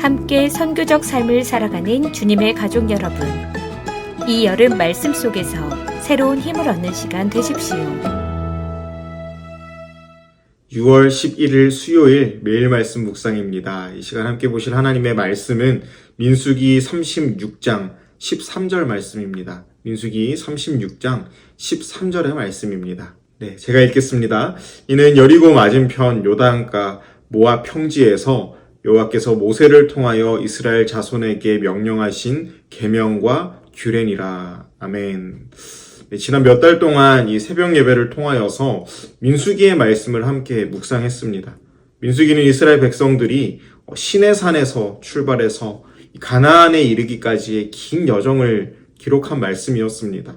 함께 선교적 삶을 살아가는 주님의 가족 여러분, 이 여름 말씀 속에서 새로운 힘을 얻는 시간 되십시오. 6월 11일 수요일 매일 말씀 묵상입니다. 이 시간 함께 보실 하나님의 말씀은 민수기 36장 13절 말씀입니다. 민수기 36장 13절의 말씀입니다. 네, 제가 읽겠습니다. 이는 여리고 맞은편 요단가 모압 평지에서 여호와께서 모세를 통하여 이스라엘 자손에게 명령하신 계명과 규례니라. 아멘. 네, 지난 몇 달 동안 이 새벽 예배를 통하여서 민수기의 말씀을 함께 묵상했습니다. 민수기는 이스라엘 백성들이 시내산에서 출발해서 가나안에 이르기까지의 긴 여정을 기록한 말씀이었습니다.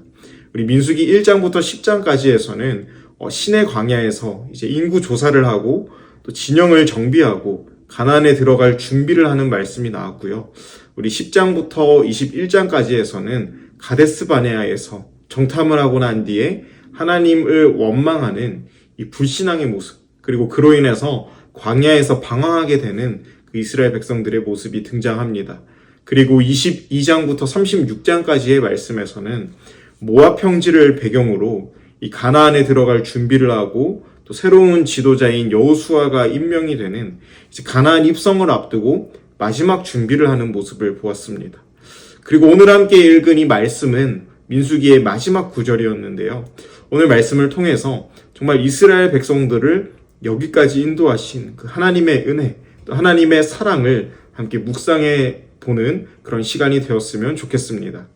우리 민수기 1장부터 10장까지에서는 시내 광야에서 이제 인구 조사를 하고 또 진영을 정비하고 가나안에 들어갈 준비를 하는 말씀이 나왔고요. 우리 10장부터 21장까지에서는 가데스 바네아에서 정탐을 하고 난 뒤에 하나님을 원망하는 이 불신앙의 모습, 그리고 그로 인해서 광야에서 방황하게 되는 그 이스라엘 백성들의 모습이 등장합니다. 그리고 22장부터 36장까지의 말씀에서는 모압 평지를 배경으로 이 가나안에 들어갈 준비를 하고 또 새로운 지도자인 여호수아가 임명이 되는 이제 가나안 입성을 앞두고 마지막 준비를 하는 모습을 보았습니다. 그리고 오늘 함께 읽은 이 말씀은 민수기의 마지막 구절이었는데요. 오늘 말씀을 통해서 정말 이스라엘 백성들을 여기까지 인도하신 그 하나님의 은혜, 또 하나님의 사랑을 함께 묵상해 보는 그런 시간이 되었으면 좋겠습니다.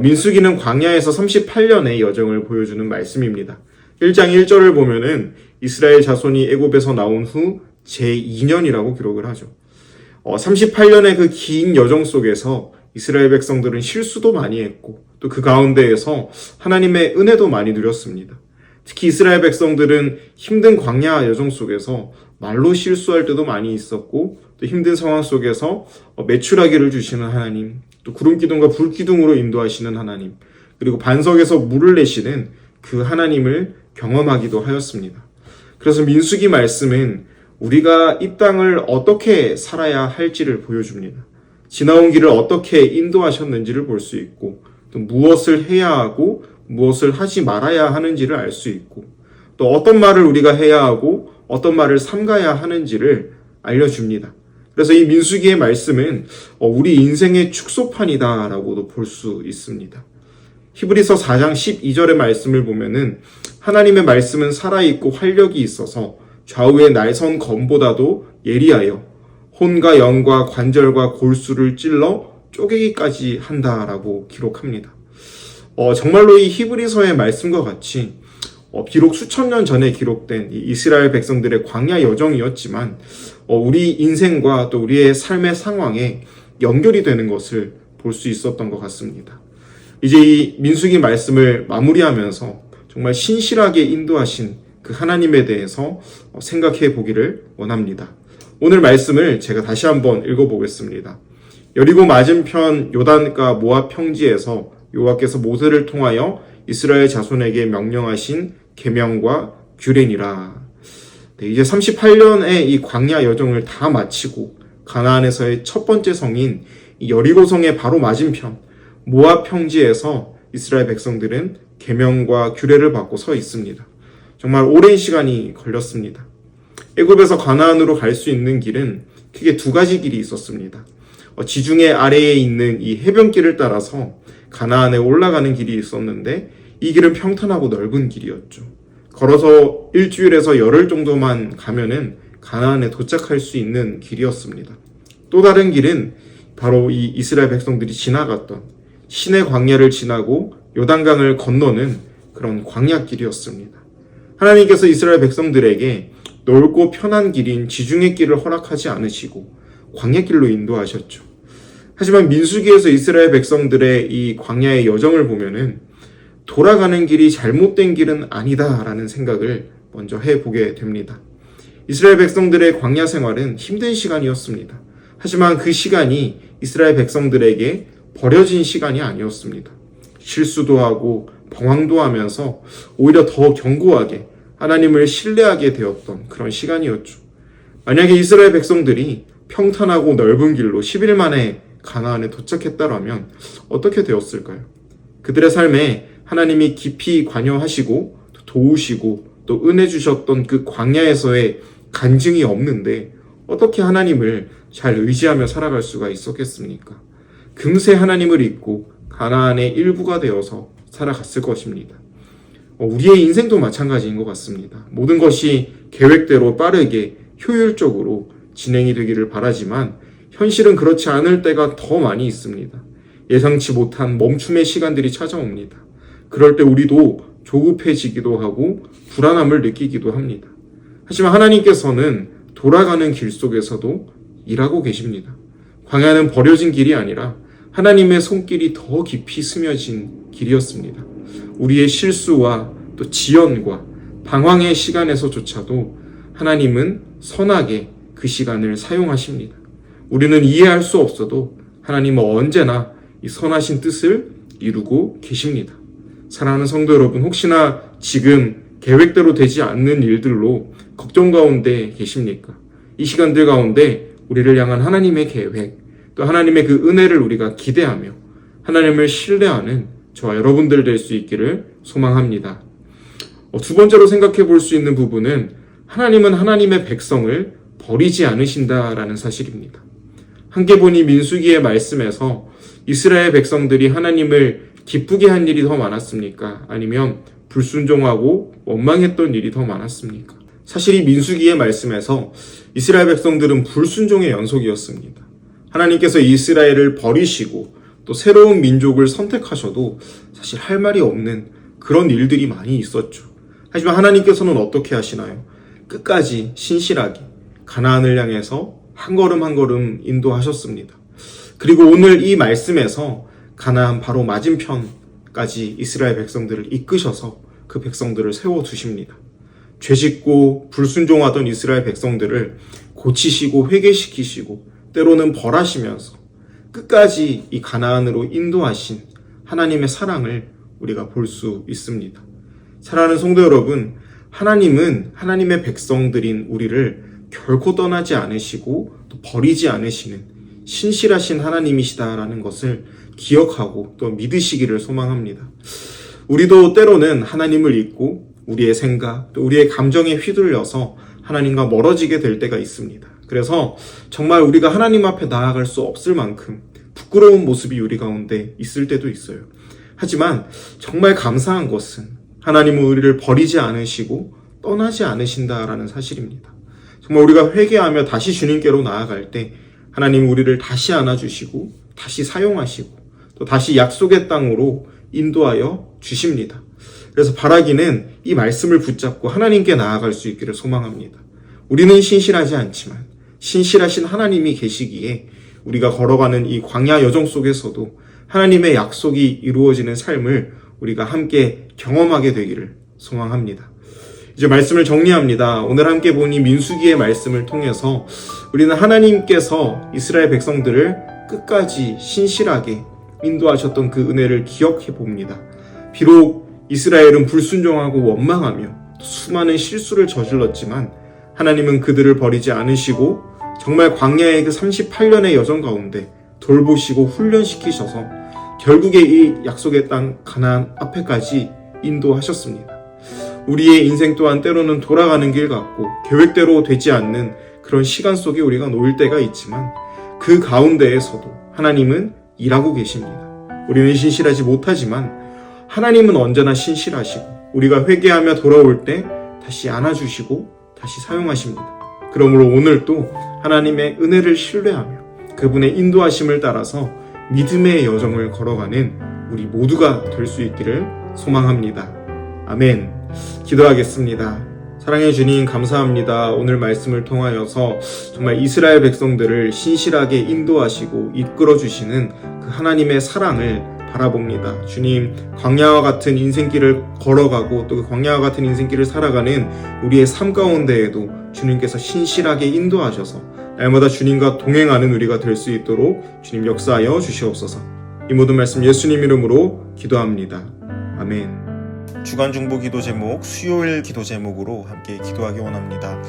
민수기는 광야에서 38년의 여정을 보여주는 말씀입니다. 1장 1절을 보면은 이스라엘 자손이 애굽에서 나온 후 제2년이라고 기록을 하죠. 38년의 그 긴 여정 속에서 이스라엘 백성들은 실수도 많이 했고 또 그 가운데에서 하나님의 은혜도 많이 누렸습니다. 특히 이스라엘 백성들은 힘든 광야 여정 속에서 말로 실수할 때도 많이 있었고 또 힘든 상황 속에서 메추라기를 주시는 하나님, 또 구름기둥과 불기둥으로 인도하시는 하나님, 그리고 반석에서 물을 내시는 그 하나님을 경험하기도 하였습니다. 그래서 민수기 말씀은 우리가 이 땅을 어떻게 살아야 할지를 보여줍니다. 지나온 길을 어떻게 인도하셨는지를 볼 수 있고 또 무엇을 해야 하고 무엇을 하지 말아야 하는지를 알 수 있고 또 어떤 말을 우리가 해야 하고 어떤 말을 삼가야 하는지를 알려줍니다. 그래서 이 민수기의 말씀은 우리 인생의 축소판이다라고도 볼 수 있습니다. 히브리서 4장 12절의 말씀을 보면은 하나님의 말씀은 살아있고 활력이 있어서 좌우의 날선 검보다도 예리하여 혼과 영과 관절과 골수를 찔러 쪼개기까지 한다라고 기록합니다. 정말로 이 히브리서의 말씀과 같이 비록 수천 년 전에 기록된 이 이스라엘 백성들의 광야 여정이었지만 우리 인생과 또 우리의 삶의 상황에 연결이 되는 것을 볼 수 있었던 것 같습니다. 이제 이 민수기 말씀을 마무리하면서 정말 신실하게 인도하신 그 하나님에 대해서 생각해 보기를 원합니다. 오늘 말씀을 제가 다시 한번 읽어보겠습니다. 여리고 맞은편 요단가 모압 평지에서 여호와께서 모세를 통하여 이스라엘 자손에게 명령하신 계명과 규례니라. 네, 이제 38년의 이 광야 여정을 다 마치고 가나안에서의 첫 번째 성인 이 여리고성의 바로 맞은편 모압 평지에서 이스라엘 백성들은 계명과 규례를 받고 서 있습니다. 정말 오랜 시간이 걸렸습니다. 애굽에서 가나안으로 갈 수 있는 길은 크게 두 가지 길이 있었습니다. 지중해 아래에 있는 이 해변길을 따라서 가나안에 올라가는 길이 있었는데 이 길은 평탄하고 넓은 길이었죠. 걸어서 일주일에서 열흘 정도만 가면은 가나안에 도착할 수 있는 길이었습니다. 또 다른 길은 바로 이 이스라엘 백성들이 지나갔던 시내 광야를 지나고 요단강을 건너는 그런 광야길이었습니다. 하나님께서 이스라엘 백성들에게 넓고 편한 길인 지중해 길을 허락하지 않으시고 광야길로 인도하셨죠. 하지만 민수기에서 이스라엘 백성들의 이 광야의 여정을 보면은 돌아가는 길이 잘못된 길은 아니다라는 생각을 먼저 해보게 됩니다. 이스라엘 백성들의 광야 생활은 힘든 시간이었습니다. 하지만 그 시간이 이스라엘 백성들에게 버려진 시간이 아니었습니다. 실수도 하고 방황도 하면서 오히려 더 견고하게 하나님을 신뢰하게 되었던 그런 시간이었죠. 만약에 이스라엘 백성들이 평탄하고 넓은 길로 10일 만에 가나안에 도착했다라면 어떻게 되었을까요? 그들의 삶에 하나님이 깊이 관여하시고 도우시고 또 은혜 주셨던 그 광야에서의 간증이 없는데 어떻게 하나님을 잘 의지하며 살아갈 수가 있었겠습니까? 금세 하나님을 잊고 가나안의 일부가 되어서 살아갔을 것입니다. 우리의 인생도 마찬가지인 것 같습니다. 모든 것이 계획대로 빠르게 효율적으로 진행이 되기를 바라지만 현실은 그렇지 않을 때가 더 많이 있습니다. 예상치 못한 멈춤의 시간들이 찾아옵니다. 그럴 때 우리도 조급해지기도 하고 불안함을 느끼기도 합니다. 하지만 하나님께서는 돌아가는 길 속에서도 일하고 계십니다. 광야는 버려진 길이 아니라 하나님의 손길이 더 깊이 스며진 길이었습니다. 우리의 실수와 또 지연과 방황의 시간에서조차도 하나님은 선하게 그 시간을 사용하십니다. 우리는 이해할 수 없어도 하나님은 언제나 이 선하신 뜻을 이루고 계십니다. 사랑하는 성도 여러분, 혹시나 지금 계획대로 되지 않는 일들로 걱정 가운데 계십니까? 이 시간들 가운데 우리를 향한 하나님의 계획, 또 하나님의 그 은혜를 우리가 기대하며 하나님을 신뢰하는 저와 여러분들 될 수 있기를 소망합니다. 두 번째로 생각해 볼 수 있는 부분은 하나님은 하나님의 백성을 버리지 않으신다라는 사실입니다. 함께 보니 민수기의 말씀에서 이스라엘 백성들이 하나님을 기쁘게 한 일이 더 많았습니까? 아니면 불순종하고 원망했던 일이 더 많았습니까? 사실 이 민수기의 말씀에서 이스라엘 백성들은 불순종의 연속이었습니다. 하나님께서 이스라엘을 버리시고 또 새로운 민족을 선택하셔도 사실 할 말이 없는 그런 일들이 많이 있었죠. 하지만 하나님께서는 어떻게 하시나요? 끝까지 신실하게 가나안을 향해서 한 걸음 한 걸음 인도하셨습니다. 그리고 오늘 이 말씀에서 가나안 바로 맞은편까지 이스라엘 백성들을 이끄셔서 그 백성들을 세워두십니다. 죄짓고 불순종하던 이스라엘 백성들을 고치시고 회개시키시고 때로는 벌하시면서 끝까지 이 가나안으로 인도하신 하나님의 사랑을 우리가 볼 수 있습니다. 사랑하는 성도 여러분, 하나님은 하나님의 백성들인 우리를 결코 떠나지 않으시고 또 버리지 않으시는 신실하신 하나님이시다라는 것을 기억하고 또 믿으시기를 소망합니다. 우리도 때로는 하나님을 잊고 우리의 생각, 또 우리의 감정에 휘둘려서 하나님과 멀어지게 될 때가 있습니다. 그래서 정말 우리가 하나님 앞에 나아갈 수 없을 만큼 부끄러운 모습이 우리 가운데 있을 때도 있어요. 하지만 정말 감사한 것은 하나님은 우리를 버리지 않으시고 떠나지 않으신다라는 사실입니다. 정말 우리가 회개하며 다시 주님께로 나아갈 때 하나님은 우리를 다시 안아주시고 다시 사용하시고 또 다시 약속의 땅으로 인도하여 주십니다. 그래서 바라기는 이 말씀을 붙잡고 하나님께 나아갈 수 있기를 소망합니다. 우리는 신실하지 않지만 신실하신 하나님이 계시기에 우리가 걸어가는 이 광야 여정 속에서도 하나님의 약속이 이루어지는 삶을 우리가 함께 경험하게 되기를 소망합니다. 이제 말씀을 정리합니다. 오늘 함께 본 이 민수기의 말씀을 통해서 우리는 하나님께서 이스라엘 백성들을 끝까지 신실하게 인도하셨던 그 은혜를 기억해 봅니다. 비록 이스라엘은 불순종하고 원망하며 수많은 실수를 저질렀지만 하나님은 그들을 버리지 않으시고 정말 광야의 그 38년의 여정 가운데 돌보시고 훈련시키셔서 결국에 이 약속의 땅 가나안 앞에까지 인도하셨습니다. 우리의 인생 또한 때로는 돌아가는 길 같고 계획대로 되지 않는 그런 시간 속에 우리가 놓일 때가 있지만 그 가운데에서도 하나님은 일하고 계십니다. 우리는 신실하지 못하지만 하나님은 언제나 신실하시고 우리가 회개하며 돌아올 때 다시 안아주시고 다시 사용하십니다. 그러므로 오늘도 하나님의 은혜를 신뢰하며 그분의 인도하심을 따라서 믿음의 여정을 걸어가는 우리 모두가 될 수 있기를 소망합니다. 아멘. 기도하겠습니다. 사랑해 주님 감사합니다. 오늘 말씀을 통하여서 정말 이스라엘 백성들을 신실하게 인도하시고 이끌어 주시는 그 하나님의 사랑을 바라봅니다. 주님, 광야와 같은 인생길을 걸어가고 또 그 광야와 같은 인생길을 살아가는 우리의 삶 가운데에도 주님께서 신실하게 인도하셔서 날마다 주님과 동행하는 우리가 될 수 있도록 주님 역사하여 주시옵소서. 이 모든 말씀 예수님 이름으로 기도합니다. 아멘. 주간 중보 기도 제목, 수요일 기도 제목으로 함께 기도하기 원합니다.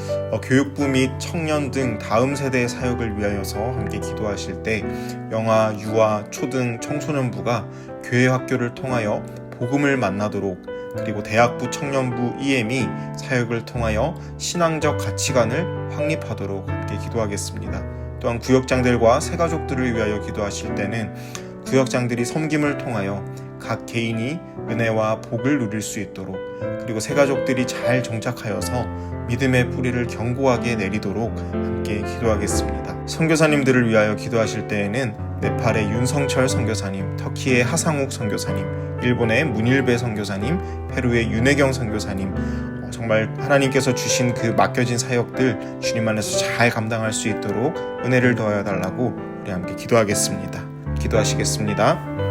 교육부 및 청년 등 다음 세대의 사역을 위하여서 함께 기도하실 때 영아, 유아, 초등, 청소년부가 교회 학교를 통하여 복음을 만나도록, 그리고 대학부, 청년부, EM이 사역을 통하여 신앙적 가치관을 확립하도록 함께 기도하겠습니다. 또한 구역장들과 새가족들을 위하여 기도하실 때는 구역장들이 섬김을 통하여 각 개인이 은혜와 복을 누릴 수 있도록, 그리고 새가족들이 잘 정착하여서 믿음의 뿌리를 견고하게 내리도록 함께 기도하겠습니다. 선교사님들을 위하여 기도하실 때에는 네팔의 윤성철 선교사님, 터키의 하상욱 선교사님, 일본의 문일배 선교사님, 페루의 윤혜경 선교사님, 정말 하나님께서 주신 그 맡겨진 사역들 주님 안에서 잘 감당할 수 있도록 은혜를 더하여 달라고 우리 함께 기도하겠습니다. 기도하시겠습니다.